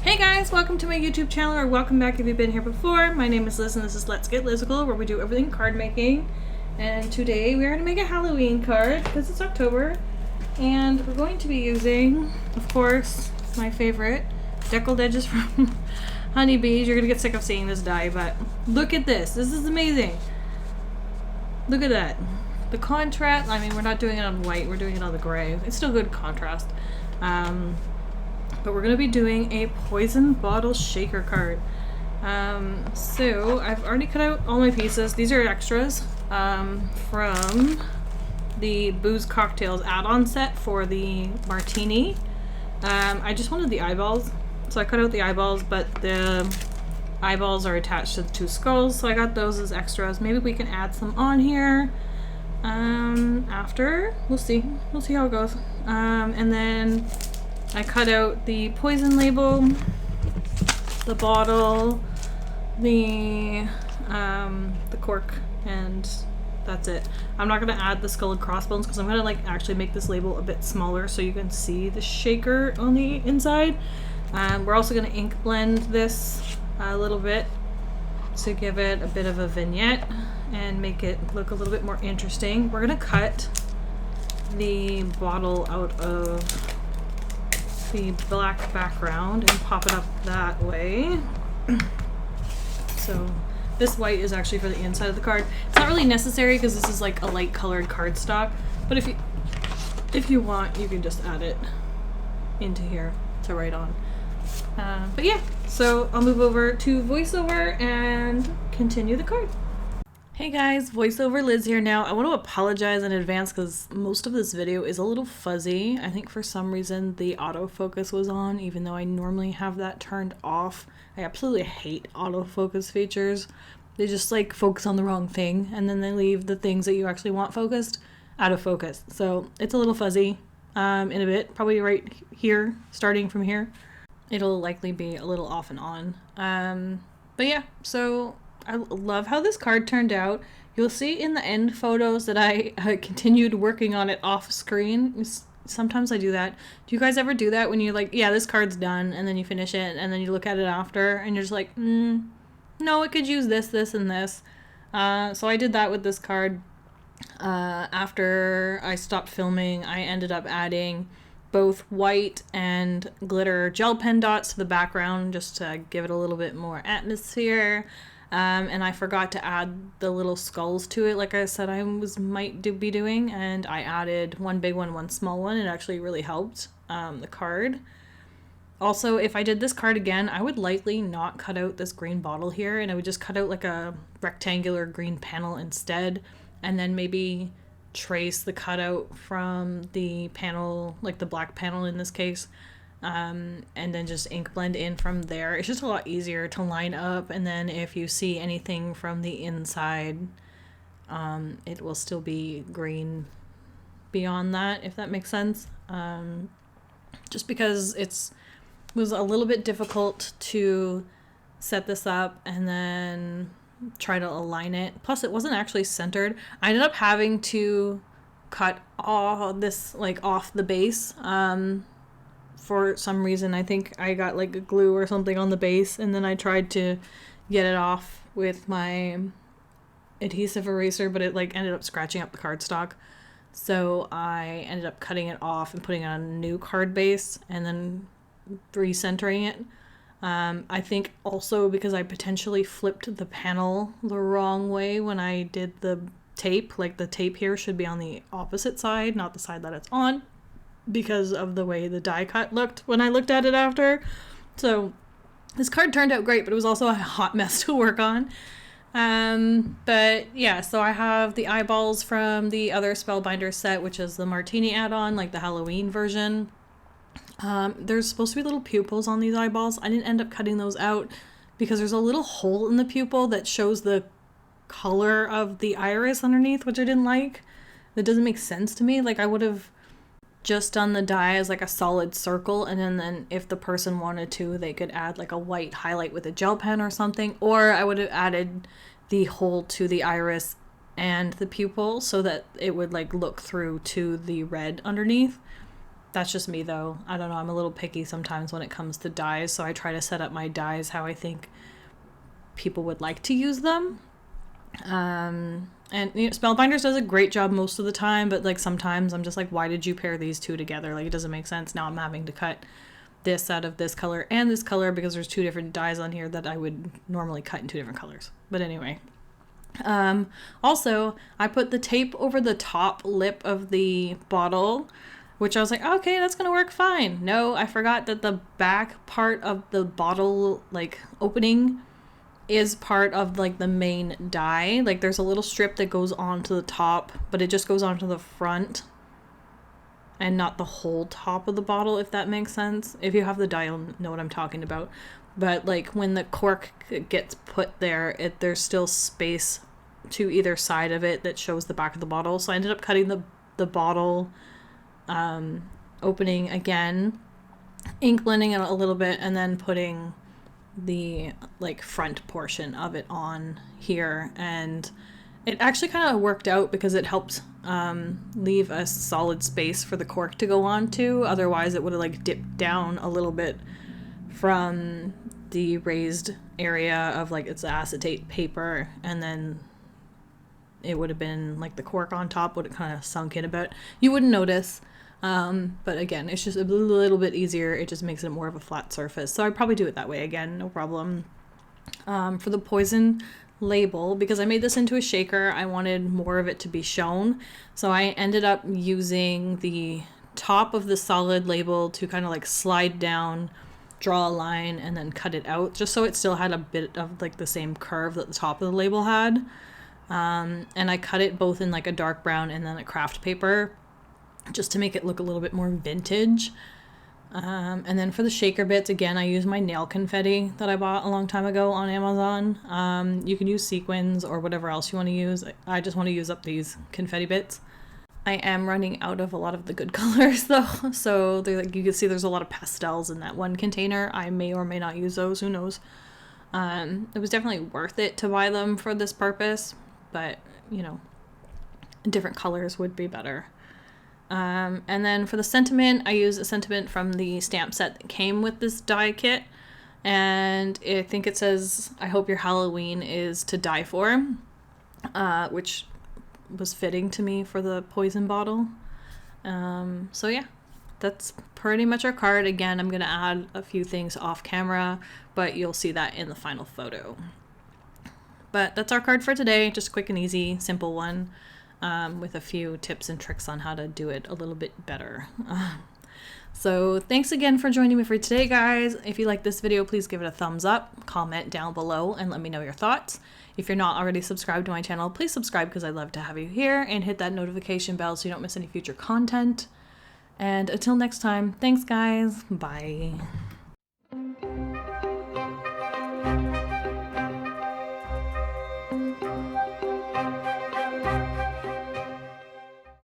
Hey guys, welcome to my YouTube channel, or welcome back if you've been here before. My name is Liz and this is Let's Get Lizical, where we do everything card making. And today we are going to make a Halloween card because it's October. And we're going to be using, of course, my favorite, deckled edges from Honeybees. You're going to get sick of seeing this die, but look at this. This is amazing. Look at that. The contrast, I mean, we're not doing it on white, we're doing it on the gray. It's still good contrast. But we're going to be doing a poison bottle shaker card. So I've already cut out all my pieces. These are extras from the Booze Cocktails add-on set for the martini. I just wanted the eyeballs, so I cut out the eyeballs, but the eyeballs are attached to the two skulls, so I got those as extras. Maybe we can add some on here after. We'll see how it goes. And then I cut out the poison label, the bottle, the cork, and that's it. I'm not going to add the skull and crossbones because I'm going to like actually make this label a bit smaller so you can see the shaker on the inside. We're also going to ink blend this a little bit to give it a bit of a vignette and make it look a little bit more interesting. We're going to cut the bottle out of the black background and pop it up that way. So this white is actually for the inside of the card. It's not really necessary because this is like a light colored cardstock, but if you want, you can just add it into here to write on. But yeah, so I'll move over to voiceover and continue the card. Hey guys, voiceover Liz here now. I want to apologize in advance because most of this video is a little fuzzy. I think for some reason the autofocus was on, even though I normally have that turned off. I absolutely hate autofocus features. They just like focus on the wrong thing and then they leave the things that you actually want focused out of focus. So it's a little fuzzy in a bit, probably right here, starting from here. It'll likely be a little off and on. But yeah, so I love how this card turned out. You'll see in the end photos that I continued working on it off screen. Sometimes I do that. Do you guys ever do that when you're like, yeah, this card's done, and then you finish it, and then you look at it after, and you're just like, no, it could use this, this, and this. So I did that with this card. After I stopped filming, I ended up adding both white and glitter gel pen dots to the background just to give it a little bit more atmosphere. And I forgot to add the little skulls to it like I said I might be doing, and I added one big one, one small one. It actually really helped the card. Also, if I did this card again, I would likely not cut out this green bottle here, and I would just cut out like a rectangular green panel instead, and then maybe trace the cutout from the panel, like the black panel in this case, and then just ink blend in from there. It's just a lot easier to line up, and then if you see anything from the inside, it will still be green beyond that, if that makes sense. Just because it was a little bit difficult to set this up and then try to align it. Plus it wasn't actually centered. I ended up having to cut all this like off the base. For some reason, I think I got like a glue or something on the base, and then I tried to get it off with my adhesive eraser, but it like ended up scratching up the cardstock. So I ended up cutting it off and putting it on a new card base and then recentering it. I think also because I potentially flipped the panel the wrong way when I did the tape. Like the tape here should be on the opposite side, not the side that it's on, because of the way the die cut looked when I looked at it after. So this card turned out great, but it was also a hot mess to work on. But yeah, so I have the eyeballs from the other Spellbinder set, which is the martini add-on, like the Halloween version. There's supposed to be little pupils on these eyeballs. I didn't end up cutting those out because there's a little hole in the pupil that shows the color of the iris underneath, which I didn't like. That doesn't make sense to me. Like I would have just done the die as like a solid circle, and then if the person wanted to, they could add like a white highlight with a gel pen or something, or I would have added the hole to the iris and the pupil so that it would like look through to the red underneath. That's just me though. I don't know, I'm a little picky sometimes when it comes to dyes, so I try to set up my dyes how I think people would like to use them. And Spellbinders does a great job most of the time, but like sometimes I'm just like, why did you pair these two together? Like, it doesn't make sense. Now I'm having to cut this out of this color and this color because there's two different dyes on here that I would normally cut in two different colors. But anyway, also I put the tape over the top lip of the bottle, which I was like, okay, that's gonna work fine. No, I forgot that the back part of the bottle, like, opening is part of, like, the main dye. Like, there's a little strip that goes onto the top, but it just goes onto the front and not the whole top of the bottle, if that makes sense. If you have the dye, you'll know what I'm talking about. But, like, when the cork gets put there, there's still space to either side of it that shows the back of the bottle. So I ended up cutting the bottle opening again, ink blending it a little bit, and then putting the, like, front portion of it on here. And it actually kind of worked out because it helped leave a solid space for the cork to go on to. Otherwise it would have, like, dipped down a little bit from the raised area of, like, its acetate paper, and then it would have been like the cork on top would have kind of sunk in a bit. You wouldn't notice. But again, it's just a little bit easier. It just makes it more of a flat surface. So I'd probably do it that way again, no problem. For the poison label, because I made this into a shaker, I wanted more of it to be shown. So I ended up using the top of the solid label to kind of, like, slide down, draw a line, and then cut it out, just so it still had a bit of, like, the same curve that the top of the label had. And I cut it both in, like, a dark brown and then a Kraft paper, just to make it look a little bit more vintage. And then for the shaker bits, again, I use my nail confetti that I bought a long time ago on Amazon. You can use sequins or whatever else you want to use. I just want to use up these confetti bits. I am running out of a lot of the good colors though, so like, you can see there's a lot of pastels in that one container. I may or may not use those, who knows. It was definitely worth it to buy them for this purpose, but, you know, different colors would be better. And then for the sentiment, I use a sentiment from the stamp set that came with this die kit. And I think it says, I hope your Halloween is to die for, which was fitting to me for the poison bottle. So yeah, that's pretty much our card. Again, I'm going to add a few things off camera, but you'll see that in the final photo. But that's our card for today. Just quick and easy, simple one. With a few tips and tricks on how to do it a little bit better. So thanks again for joining me for today, guys. If you like this video, please give it a thumbs up, comment down below, and let me know your thoughts. If you're not already subscribed to my channel, please subscribe because I'd love to have you here, and hit that notification bell so you don't miss any future content. And until next time, thanks guys, bye.